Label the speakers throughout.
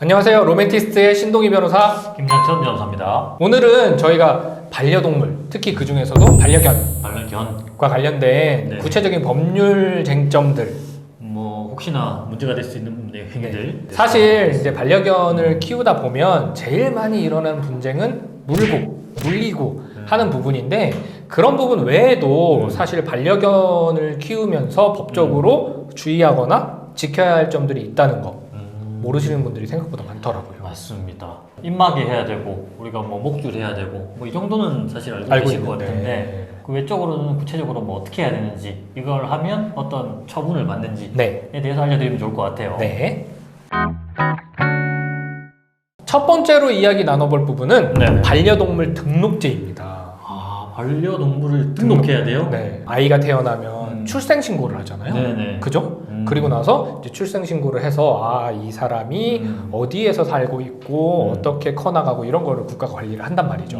Speaker 1: 안녕하세요. 로맨티스트의 신동희 변호사
Speaker 2: 김장천 변호사입니다.
Speaker 1: 오늘은 저희가 반려동물, 특히 그 중에서도 반려견과
Speaker 2: 반려견
Speaker 1: 관련된
Speaker 2: 네.
Speaker 1: 구체적인 법률 쟁점들
Speaker 2: 뭐 혹시나 문제가 될 수 있는 행위들
Speaker 1: 사실 이제 반려견을 키우다 보면 제일 많이 일어나는 분쟁은 물리고 하는 부분인데 그런 부분 외에도 사실 반려견을 키우면서 법적으로 주의하거나 지켜야 할 점들이 있다는 거 모르시는 분들이 생각보다 많더라고요.
Speaker 2: 맞습니다. 입마개 해야 되고 우리가 뭐 목줄 해야 되고 뭐 이 정도는 사실 알고
Speaker 1: 알고
Speaker 2: 계실 것
Speaker 1: 있는데.
Speaker 2: 같은데 그 외적으로는 구체적으로 뭐 어떻게 해야 되는지 이걸 하면 어떤 처분을 받는지에
Speaker 1: 네.
Speaker 2: 대해서 알려드리면 좋을 것 같아요.
Speaker 1: 네. 첫 번째로 이야기 나눠볼 부분은
Speaker 2: 네.
Speaker 1: 반려동물 등록제입니다.
Speaker 2: 아, 반려동물을 등록해야 돼요?
Speaker 1: 네. 아이가 태어나면 출생신고를 하잖아요.
Speaker 2: 네네.
Speaker 1: 그죠? 그리고 나서 이제 출생신고를 해서 이 사람이 어디에서 살고 있고 어떻게 커나가고 이런 거를 국가가 관리를 한단 말이죠.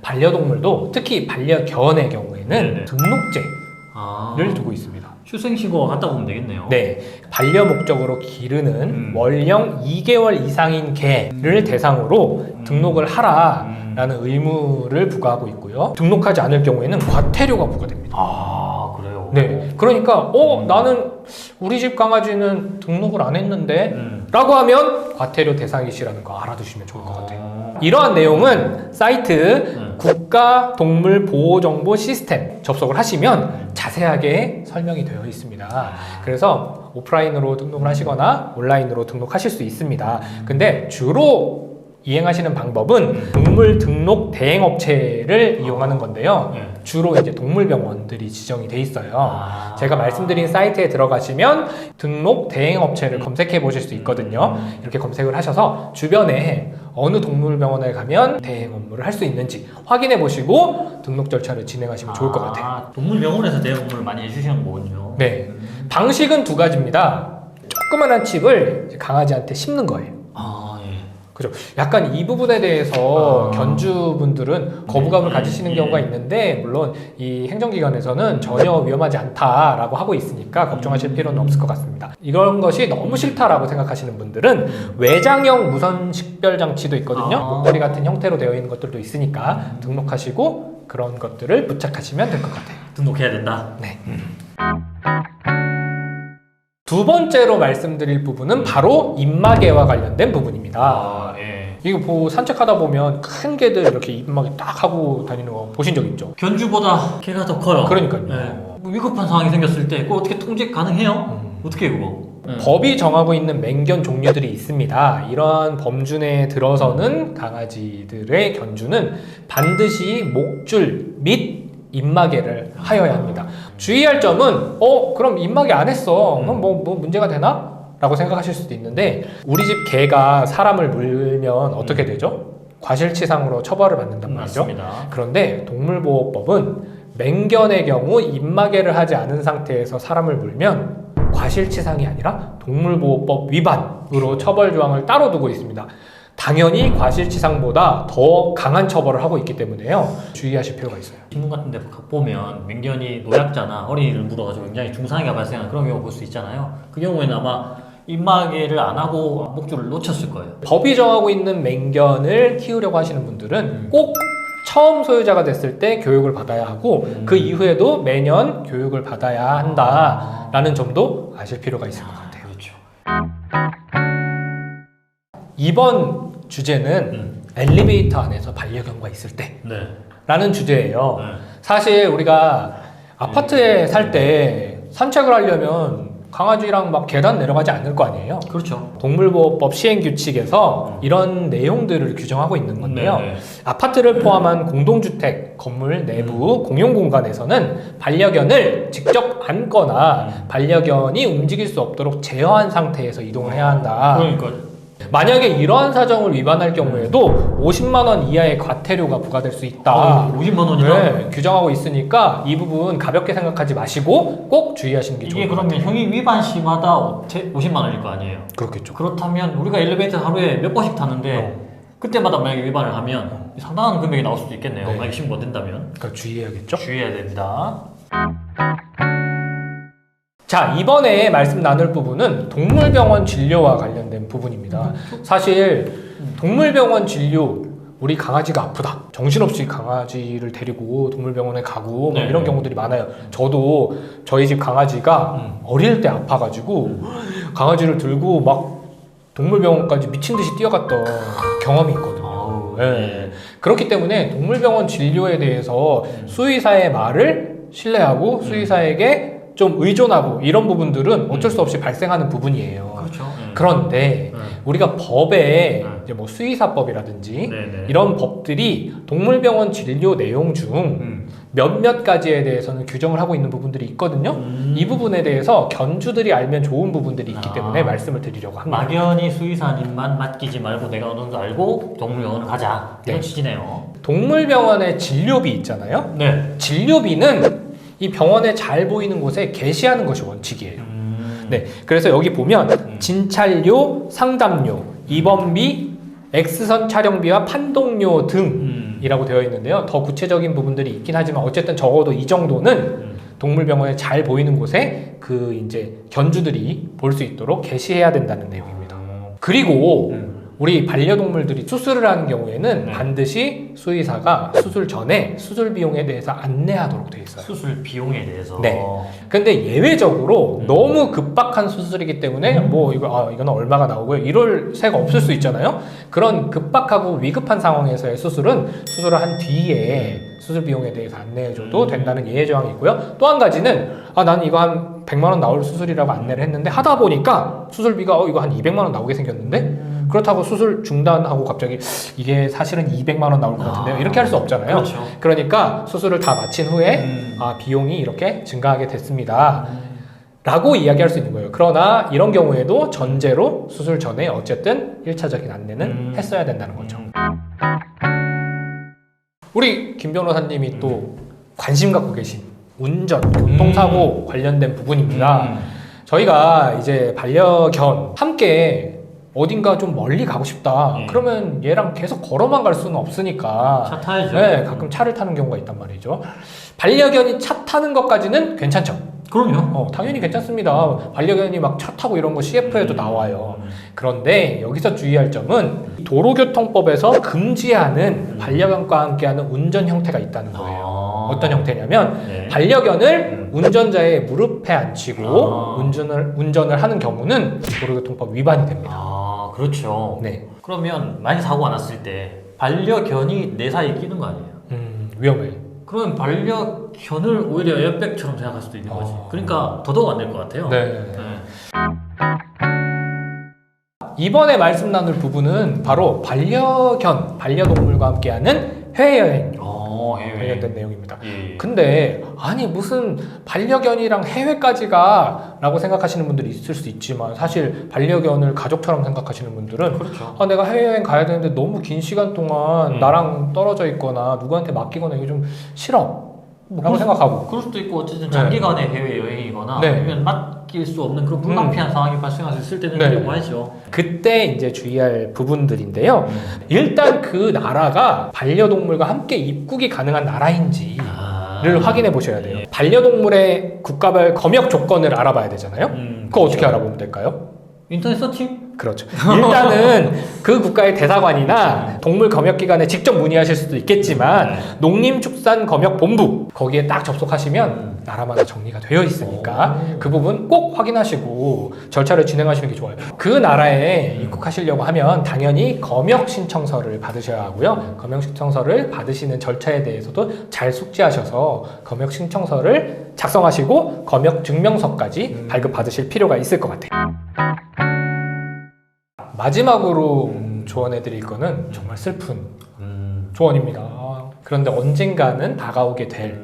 Speaker 1: 반려동물도 특히 반려견의 경우에는
Speaker 2: 네네.
Speaker 1: 등록제를
Speaker 2: 아,
Speaker 1: 두고 있습니다.
Speaker 2: 출생신고가 같다 보면 되겠네요.
Speaker 1: 네, 반려 목적으로 기르는 월령 2개월 이상인 개를 대상으로 등록을 하라라는 의무를 부과하고 있고요. 등록하지 않을 경우에는 과태료가 부과됩니다.
Speaker 2: 아, 그래요?
Speaker 1: 네, 그러니까 나는 우리 집 강아지는 등록을 안 했는데 라고 하면 과태료 대상이시라는 거 알아두시면 좋을 것 같아요. 이러한 내용은 사이트 국가동물보호정보 시스템 접속을 하시면 자세하게 설명이 되어 있습니다. 그래서 오프라인으로 등록을 하시거나 온라인으로 등록하실 수 있습니다. 근데 주로 이행하시는 방법은 동물 등록 대행업체를 이용하는 건데요.
Speaker 2: 네.
Speaker 1: 주로 이제 동물병원들이 지정이 돼 있어요. 제가 말씀드린 사이트에 들어가시면 등록 대행업체를 검색해 보실 수 있거든요. 이렇게 검색을 하셔서 주변에 어느 동물병원에 가면 대행 업무를 할 수 있는지 확인해 보시고 등록 절차를 진행하시면 좋을 것 같아요.
Speaker 2: 동물병원에서 대응 업무를 많이 해주시는 거군요.
Speaker 1: 네. 방식은 두 가지입니다. 조그만한 칩을 이제 강아지한테 심는 거예요.
Speaker 2: 아, 예.
Speaker 1: 그죠. 약간 이 부분에 대해서 견주분들은 거부감을 가지시는
Speaker 2: 예.
Speaker 1: 경우가 있는데, 물론 이 행정기관에서는 전혀 위험하지 않다라고 하고 있으니까 걱정하실 필요는 없을 것 같습니다. 이런 것이 너무 싫다라고 생각하시는 분들은 외장형 무선 식별 장치도 있거든요. 목도리 같은 형태로 되어 있는 것들도 있으니까 등록하시고 그런 것들을 부착하시면 될 것 같아요.
Speaker 2: 등록해야 된다.
Speaker 1: 네. 두 번째로 말씀드릴 부분은 바로 입마개와 관련된 부분입니다.
Speaker 2: 아, 예.
Speaker 1: 이거 산책하다 보면 큰 개들 이렇게 입마개 딱 하고 다니는 거 보신 적 있죠?
Speaker 2: 견주보다 개가 더 커요.
Speaker 1: 그러니까요.
Speaker 2: 뭐 위급한 상황이 생겼을 때 그거 어떻게 통제 가능해요? 어떻게 해요, 그거?
Speaker 1: 법이 정하고 있는 맹견 종류들이 있습니다. 이러한 범준에 들어서는 강아지들의 견주는 반드시 목줄 및 입마개를 하여야 합니다. 주의할 점은 그럼 입마개 안 했어. 그럼 뭐 문제가 되나? 라고 생각하실 수도 있는데 우리 집 개가 사람을 물면 어떻게 되죠? 과실치상으로 처벌을 받는단 말이죠.
Speaker 2: 맞습니다.
Speaker 1: 그런데 동물보호법은 맹견의 경우 입마개를 하지 않은 상태에서 사람을 물면 과실치상이 아니라 동물보호법 위반으로 처벌 조항을 따로 두고 있습니다. 당연히 과실치상보다 더 강한 처벌을 하고 있기 때문에요. 주의하실 필요가 있어요.
Speaker 2: 신문 같은 데 보면 맹견이 노약자나 어린이를 물어가지고 굉장히 중상해가 발생하는 그런 경우 볼 수 있잖아요. 그 경우에는 아마 입마개를 안 하고 목줄을 놓쳤을 거예요.
Speaker 1: 법이 정하고 있는 맹견을 키우려고 하시는 분들은 꼭 처음 소유자가 됐을 때 교육을 받아야 하고 그 이후에도 매년 교육을 받아야 한다라는 점도 아실 필요가 있을 것 같아요.
Speaker 2: 그렇죠.
Speaker 1: 이번 주제는 엘리베이터 안에서 반려견과 있을 때
Speaker 2: 네.
Speaker 1: 라는 주제예요.
Speaker 2: 네.
Speaker 1: 사실 우리가 아파트에 살 때 산책을 하려면 강아지랑 막 계단 내려가지 않을 거 아니에요.
Speaker 2: 그렇죠.
Speaker 1: 동물보호법 시행규칙에서 이런 내용들을 규정하고 있는 건데요.
Speaker 2: 네네.
Speaker 1: 아파트를 포함한 공동주택 건물 내부 공용공간에서는 반려견을 직접 안거나 반려견이 움직일 수 없도록 제어한 상태에서 이동을 해야 한다.
Speaker 2: 그러니까
Speaker 1: 만약에 이러한 사정을 위반할 경우에도 50만 원 이하의 과태료가 부과될 수 있다.
Speaker 2: 50만 원이나?
Speaker 1: 네, 규정하고 있으니까 이 부분 가볍게 생각하지 마시고 꼭 주의하시는 게 좋을
Speaker 2: 이게
Speaker 1: 것 같아요.
Speaker 2: 그러면 형이 위반 시마다 50만 원일 거 아니에요?
Speaker 1: 그렇겠죠.
Speaker 2: 그렇다면 우리가 엘리베이터 하루에 몇 번씩 타는데 그때마다 만약에 위반을 하면 상당한 금액이 나올 수도 있겠네요.
Speaker 1: 네.
Speaker 2: 만약에 신고 못 된다면
Speaker 1: 그러니까 주의해야겠죠.
Speaker 2: 주의해야 됩니다.
Speaker 1: 자, 이번에 말씀 나눌 부분은 동물병원 진료와 관련된 부분입니다. 사실 동물병원 진료, 우리 강아지가 아프다, 정신없이 강아지를 데리고 동물병원에 가고 뭐
Speaker 2: 네.
Speaker 1: 이런 경우들이 많아요. 저도 저희 집 강아지가 어릴 때 아파가지고 강아지를 들고 막 동물병원까지 미친 듯이 뛰어갔던 경험이 있거든요.
Speaker 2: 아우,
Speaker 1: 네. 그렇기 때문에 동물병원 진료에 대해서 수의사의 말을 신뢰하고 수의사에게 좀 의존하고 이런 부분들은 어쩔 수 없이 발생하는 부분이에요.
Speaker 2: 그렇죠.
Speaker 1: 그런데 우리가 법에
Speaker 2: 네.
Speaker 1: 이제 뭐 수의사법이라든지
Speaker 2: 네네.
Speaker 1: 이런 법들이 동물병원 진료 내용 중 몇몇 가지에 대해서는 규정을 하고 있는 부분들이 있거든요. 이 부분에 대해서 견주들이 알면 좋은 부분들이 있기 때문에 말씀을 드리려고 합니다.
Speaker 2: 막연히 수의사님만 맡기지 말고 내가 어느 정도 알고 동물병원을 가자. 이런
Speaker 1: 네.
Speaker 2: 취지네요.
Speaker 1: 동물병원의 진료비 있잖아요.
Speaker 2: 네.
Speaker 1: 진료비는 이 병원에 잘 보이는 곳에 게시하는 것이 원칙이에요. 네, 그래서 여기 보면 진찰료, 상담료, 입원비, X선 촬영비와 판독료 등이라고 되어 있는데요. 더 구체적인 부분들이 있긴 하지만 어쨌든 적어도 이 정도는 동물병원에 잘 보이는 곳에 그 이제 견주들이 볼 수 있도록 게시해야 된다는 내용입니다. 그리고 우리 반려동물들이 수술을 하는 경우에는 반드시 수의사가 수술 전에 수술 비용에 대해서 안내하도록 되어 있어요.
Speaker 2: 수술 비용에 대해서.
Speaker 1: 네. 근데 예외적으로 너무 급박한 수술이기 때문에 뭐 이거는 얼마가 나오고요. 이럴 새가 없을 수 있잖아요. 그런 급박하고 위급한 상황에서의 수술은 수술을 한 뒤에 수술 비용에 대해서 안내해줘도 된다는 예외 조항이 있고요. 또 한 가지는 나는 이거 한 100만 원 나올 수술이라고 안내를 했는데 하다 보니까 수술비가 이거 한 200만 원 나오게 생겼는데 그렇다고 수술 중단하고 갑자기 이게 사실은 200만 원 나올 것 같은데요. 이렇게 할 수 없잖아요.
Speaker 2: 그렇죠.
Speaker 1: 그러니까 수술을 다 마친 후에 비용이 이렇게 증가하게 됐습니다. 라고 이야기할 수 있는 거예요. 그러나 이런 경우에도 전제로 수술 전에 어쨌든 1차적인 안내는 했어야 된다는 거죠. 우리 김 변호사님이 또 관심 갖고 계신 운전, 교통사고 관련된 부분입니다. 저희가 이제 반려견 함께 어딘가 좀 멀리 가고 싶다. 그러면 얘랑 계속 걸어만 갈 수는 없으니까
Speaker 2: 차 타야죠.
Speaker 1: 네, 가끔 차를 타는 경우가 있단 말이죠. 반려견이 차 타는 것까지는 괜찮죠.
Speaker 2: 그럼요.
Speaker 1: 당연히 괜찮습니다. 반려견이 막 차 타고 이런 거 CF에도 나와요. 그런데 여기서 주의할 점은 도로교통법에서 금지하는 반려견과 함께하는 운전 형태가 있다는 거예요. 어떤 형태냐면
Speaker 2: 네.
Speaker 1: 반려견을 운전자의 무릎에 앉히고
Speaker 2: 아.
Speaker 1: 운전을 하는 경우는 도로교통법 위반이 됩니다.
Speaker 2: 그렇죠.
Speaker 1: 네,
Speaker 2: 그러면 만약 사고가 났을 때 반려견이 내 사이에 끼는 거 아니에요?
Speaker 1: 위험해.
Speaker 2: 그러면 반려견을 오히려 에어백처럼 생각할 수도 있는 거지. 그러니까 더더욱 안 될 것 같아요.
Speaker 1: 네. 이번에 말씀 나눌 부분은 바로 반려동물과 함께하는 해외여행
Speaker 2: 해외.
Speaker 1: 관련된 내용입니다.
Speaker 2: 예.
Speaker 1: 근데 아니 무슨 반려견이랑 해외까지 가 라고 생각하시는 분들이 있을 수 있지만 사실 반려견을 가족처럼 생각하시는 분들은
Speaker 2: 그렇죠.
Speaker 1: 내가 해외여행 가야 되는데 너무 긴 시간 동안 나랑 떨어져 있거나 누구한테 맡기거나 이게 좀 싫어 라고 생각하고
Speaker 2: 그럴 수도 있고 어쨌든 장기간의 해외 여행이거나
Speaker 1: 네.
Speaker 2: 아니면 맡길 수 없는 그런 불가피한 상황이 발생할 수 있을 때는
Speaker 1: 네.
Speaker 2: 그려고 하죠.
Speaker 1: 그때 이제 주의할 부분들인데요. 일단 그 나라가 반려동물과 함께 입국이 가능한 나라인지를 확인해 보셔야 돼요. 반려동물의 국가별 검역 조건을 알아봐야 되잖아요. 그거 어떻게 알아보면 될까요?
Speaker 2: 인터넷 서칭?
Speaker 1: 그렇죠. 일단은 그 국가의 대사관이나 동물 검역기관에 직접 문의하실 수도 있겠지만 농림축산검역본부 거기에 딱 접속하시면 나라마다 정리가 되어 있으니까 그 부분 꼭 확인하시고 절차를 진행하시는 게 좋아요. 그 나라에 입국하시려고 하면 당연히 검역 신청서를 받으셔야 하고요. 검역 신청서를 받으시는 절차에 대해서도 잘 숙지하셔서 검역 신청서를 작성하시고 검역 증명서까지 발급받으실 필요가 있을 것 같아요. 마지막으로 조언해 드릴 거는 정말 슬픈 조언입니다. 그런데 언젠가는 다가오게 될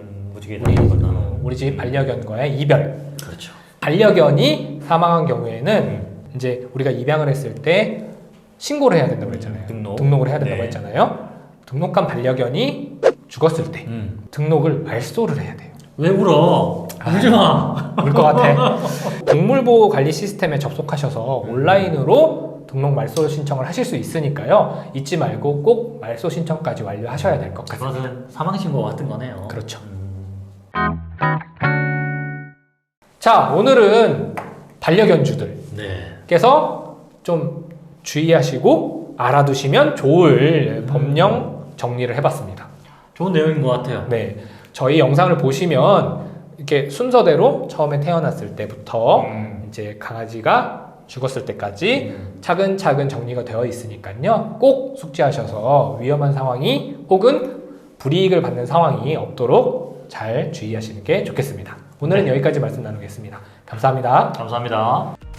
Speaker 1: 우리 집 반려견과의 이별.
Speaker 2: 그렇죠.
Speaker 1: 반려견이 사망한 경우에는 이제 우리가 입양을 했을 때 신고를 해야 된다고 했잖아요. 등록을 해야 된다고 했잖아요. 등록한 반려견이 죽었을 때 등록을 말소를 해야 돼요.
Speaker 2: 왜 울어? 울지 마.
Speaker 1: 울 것 같아. 동물보호관리 시스템에 접속하셔서 온라인으로 등록 말소 신청을 하실 수 있으니까요. 잊지 말고 꼭 말소 신청까지 완료하셔야 될 것 같습니다.
Speaker 2: 그것은 사망신고 같은 거네요.
Speaker 1: 그렇죠. 자, 오늘은 반려견주들께서
Speaker 2: 네.
Speaker 1: 좀 주의하시고 알아두시면 좋을 법령 정리를 해봤습니다.
Speaker 2: 좋은 내용인 것 같아요.
Speaker 1: 네, 저희 영상을 보시면 이렇게 순서대로 처음에 태어났을 때부터 이제 강아지가 죽었을 때까지 차근차근 정리가 되어 있으니까요. 꼭 숙지하셔서 위험한 상황이 혹은 불이익을 받는 상황이 없도록 잘 주의하시는 게 좋겠습니다. 오늘은 여기까지 말씀 나누겠습니다. 감사합니다.
Speaker 2: 감사합니다.